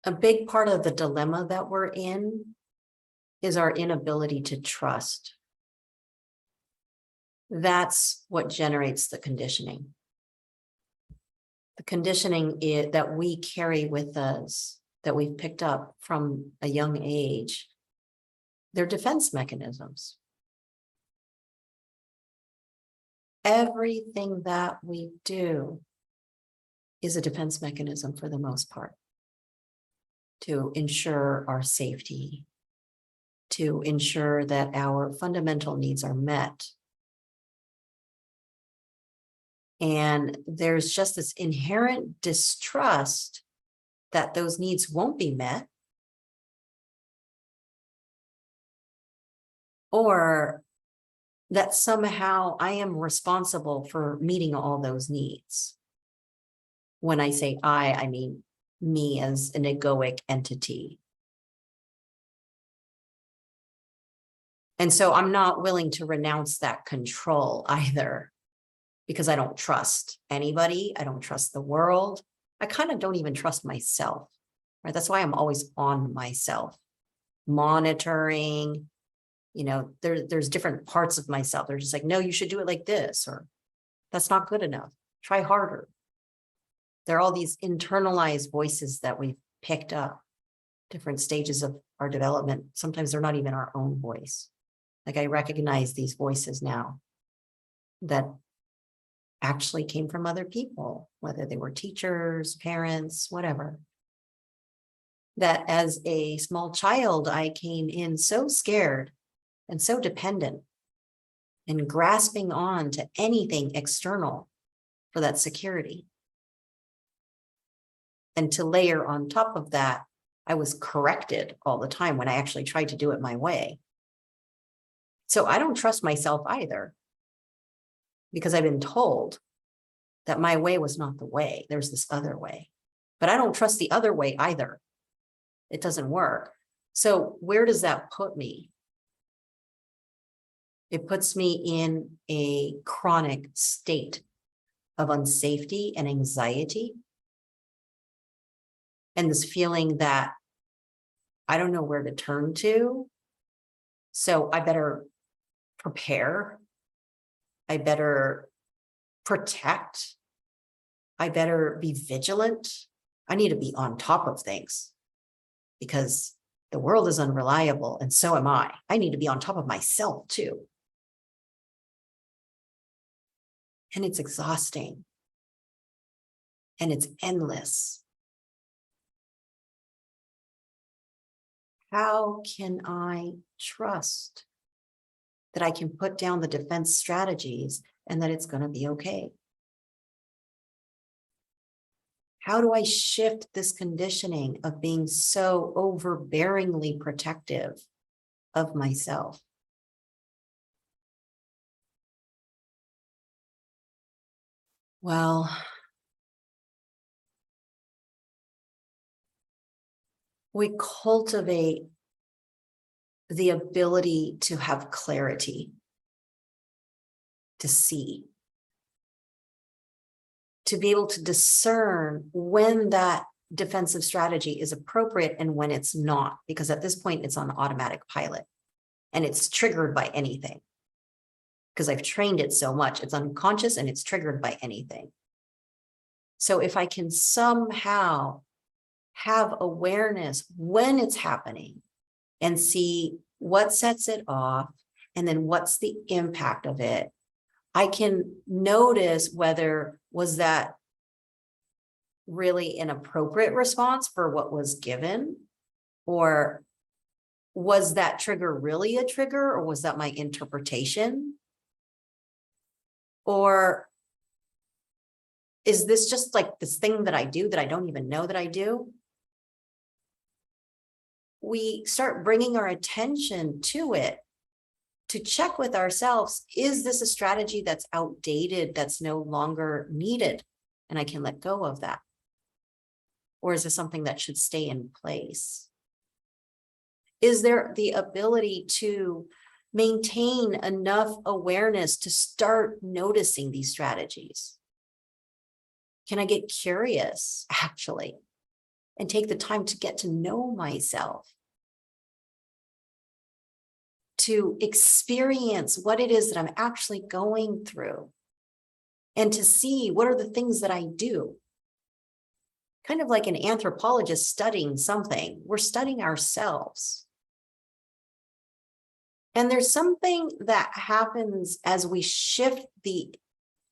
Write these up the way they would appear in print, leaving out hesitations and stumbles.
A big part of the dilemma that we're in is our inability to trust. That's what generates the conditioning. The conditioning that we carry with us, that we've picked up from a young age, they're defense mechanisms. Everything that we do is a defense mechanism for the most part, to ensure our safety, to ensure that our fundamental needs are met. And there's just this inherent distrust that those needs won't be met, or that somehow I am responsible for meeting all those needs. When I say I mean me as an egoic entity. And so I'm not willing to renounce that control either, because I don't trust anybody. I don't trust the world. I kind of don't even trust myself, right? That's why I'm always on myself, monitoring. There's different parts of myself. They're just like, no, you should do it like this, or that's not good enough. Try harder. There are all these internalized voices that we've picked up, different stages of our development. Sometimes they're not even our own voice. Like, I recognize these voices now that actually came from other people, whether they were teachers, parents, whatever. That as a small child, I came in so scared and so dependent and grasping on to anything external for that security. And to layer on top of that, I was corrected all the time when I actually tried to do it my way. So I don't trust myself either, because I've been told that my way was not the way. There's this other way. But I don't trust the other way either. It doesn't work. So where does that put me? It puts me in a chronic state of unsafety and anxiety. And this feeling that I don't know where to turn to. So I better prepare. I better protect. I better be vigilant. I need to be on top of things because the world is unreliable, and so am I. I need to be on top of myself too. And it's exhausting. And it's endless. How can I trust that I can put down the defense strategies and that it's going to be okay? How do I shift this conditioning of being so overbearingly protective of myself? Well, we cultivate the ability to have clarity, to see, to be able to discern when that defensive strategy is appropriate and when it's not, because at this point it's on automatic pilot and it's triggered by anything. Because I've trained it so much, it's unconscious and it's triggered by anything. So if I can somehow have awareness when it's happening and see what sets it off and then what's the impact of it, I can notice whether was that really an appropriate response for what was given, or was that trigger really a trigger, or was that my interpretation? Or is this just like this thing that I do that I don't even know that I do? We start bringing our attention to it to check with ourselves, is this a strategy that's outdated, that's no longer needed, and I can let go of that? Or is this something that should stay in place? Is there the ability to maintain enough awareness to start noticing these strategies? Can I get curious, actually? and take the time to get to know myself, to experience what it is that I'm actually going through, and to see what are the things that I do. Kind of like an anthropologist studying something, we're studying ourselves. And there's something that happens as we shift the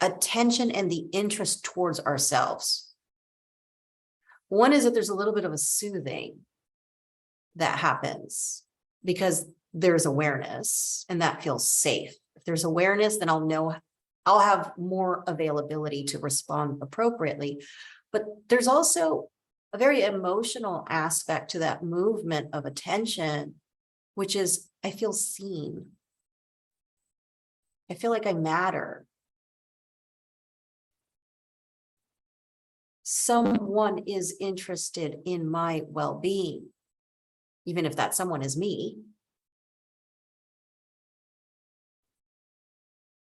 attention and the interest towards ourselves. One is that there's a little bit of a soothing that happens because there's awareness, and that feels safe. If there's awareness, then I'll have more availability to respond appropriately. But there's also a very emotional aspect to that movement of attention, which is I feel seen. I feel like I matter. Someone is interested in my well-being, even if that someone is me.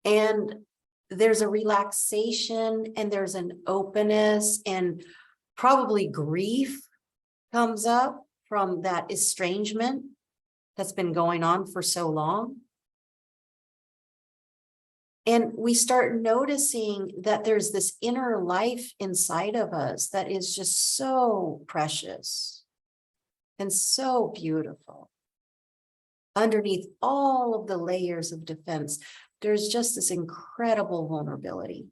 And there's a relaxation, and there's an openness, and probably grief comes up from that estrangement that's been going on for so long. And we start noticing that there's this inner life inside of us that is just so precious and so beautiful. Underneath all of the layers of defense, there's just this incredible vulnerability.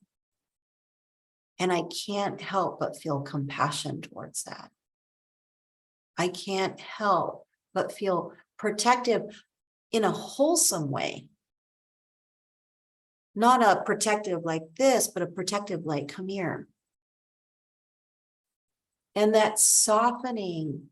And I can't help but feel compassion towards that. I can't help but feel protective in a wholesome way. Not a protective like this, but a protective like, come here. And that softening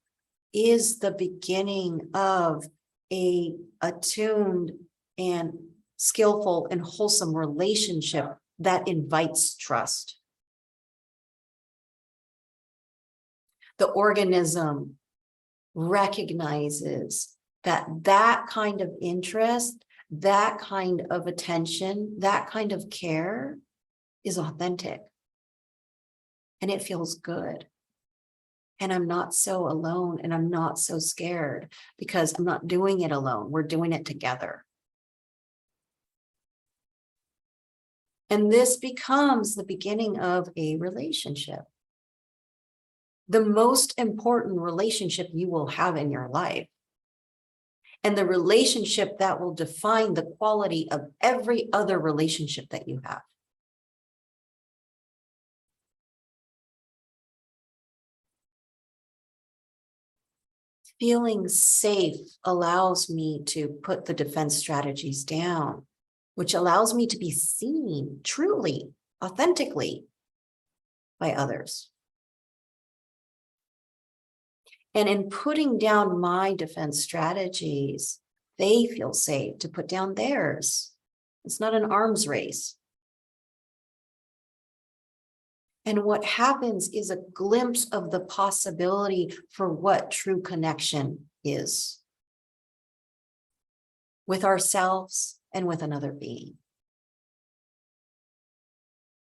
is the beginning of a attuned and skillful and wholesome relationship that invites trust. The organism recognizes that kind of interest, that kind of attention, that kind of care is authentic. And it feels good. And I'm not so alone, and I'm not so scared because I'm not doing it alone. We're doing it together. And this becomes the beginning of a relationship. The most important relationship you will have in your life. And the relationship that will define the quality of every other relationship that you have. Feeling safe allows me to put the defense strategies down, which allows me to be seen truly, authentically by others. And in putting down my defense strategies, they feel safe to put down theirs. It's not an arms race. And what happens is a glimpse of the possibility for what true connection is with ourselves and with another being.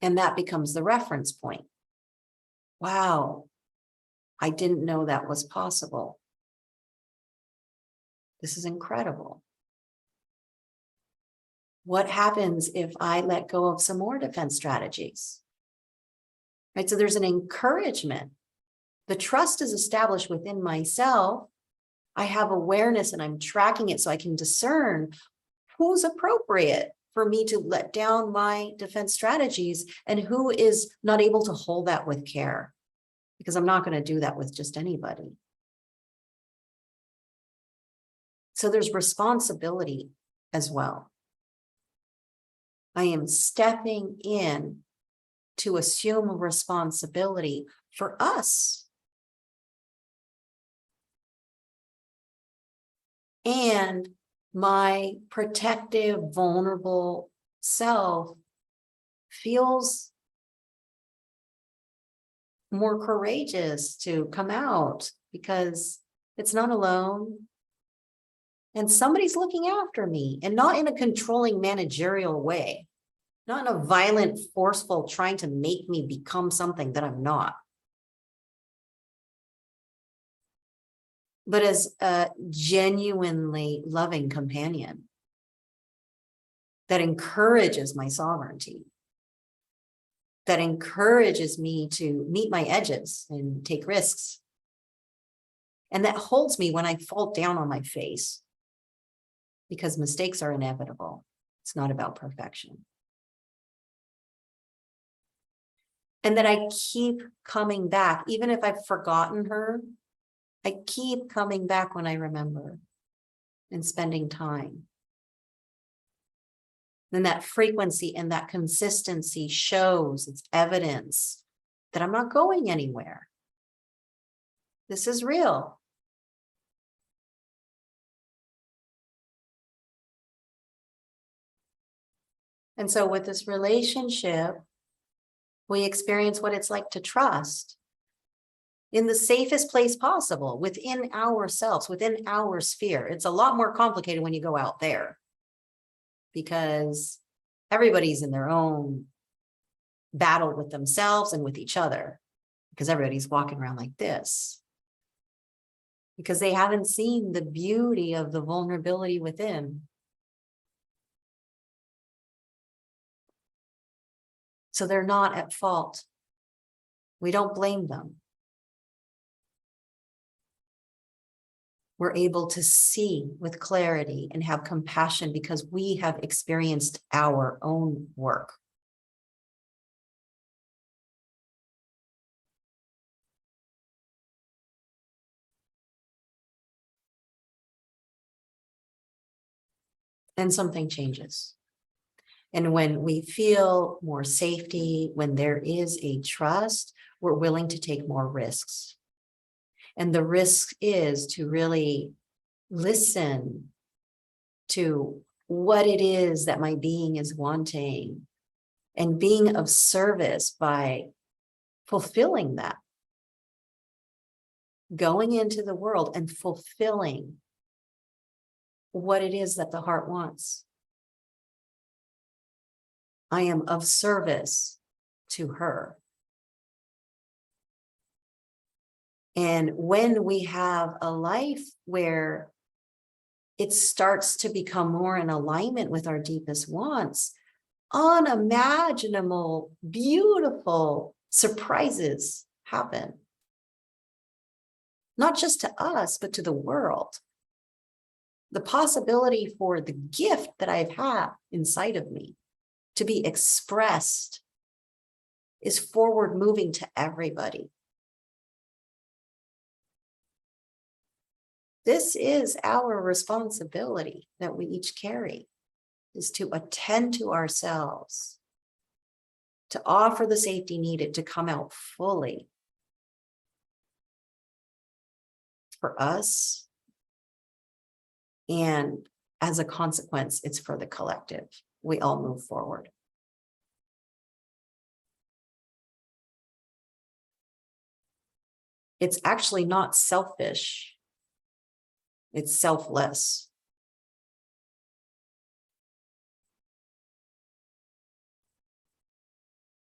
And that becomes the reference point. Wow, I didn't know that was possible. This is incredible. What happens if I let go of some more defense strategies? Right, so there's an encouragement. The trust is established within myself. I have awareness and I'm tracking it so I can discern who's appropriate for me to let down my defense strategies and who is not able to hold that with care, because I'm not going to do that with just anybody. So there's responsibility as well. I am stepping in to assume responsibility for us. And my protective, vulnerable self feels more courageous to come out because it's not alone. And somebody's looking after me, and not in a controlling managerial way. Not in a violent, forceful, trying to make me become something that I'm not. but as a genuinely loving companion that encourages my sovereignty, that encourages me to meet my edges and take risks, and that holds me when I fall down on my face, because mistakes are inevitable. It's not about perfection. And that I keep coming back, even if I've forgotten her, I keep coming back when I remember and spending time. Then that frequency and that consistency shows, it's evidence that I'm not going anywhere. This is real. And so with this relationship, we experience what it's like to trust in the safest place possible, within ourselves, within our sphere. It's a lot more complicated when you go out there, because everybody's in their own battle with themselves and with each other, because everybody's walking around like this, because they haven't seen the beauty of the vulnerability within. So they're not at fault. We don't blame them. We're able to see with clarity and have compassion because we have experienced our own work. And something changes. And when we feel more safety, when there is a trust, we're willing to take more risks. And the risk is to really listen to what it is that my being is wanting, and being of service by fulfilling that, going into the world and fulfilling what it is that the heart wants. I am of service to her. And when we have a life where it starts to become more in alignment with our deepest wants, unimaginable, beautiful surprises happen. Not just to us, but to the world. The possibility for the gift that I've had inside of me to be expressed is forward moving to everybody. This is our responsibility that we each carry, is to attend to ourselves, to offer the safety needed to come out fully for us. And as a consequence, it's for the collective. We all move forward. It's actually not selfish. It's selfless.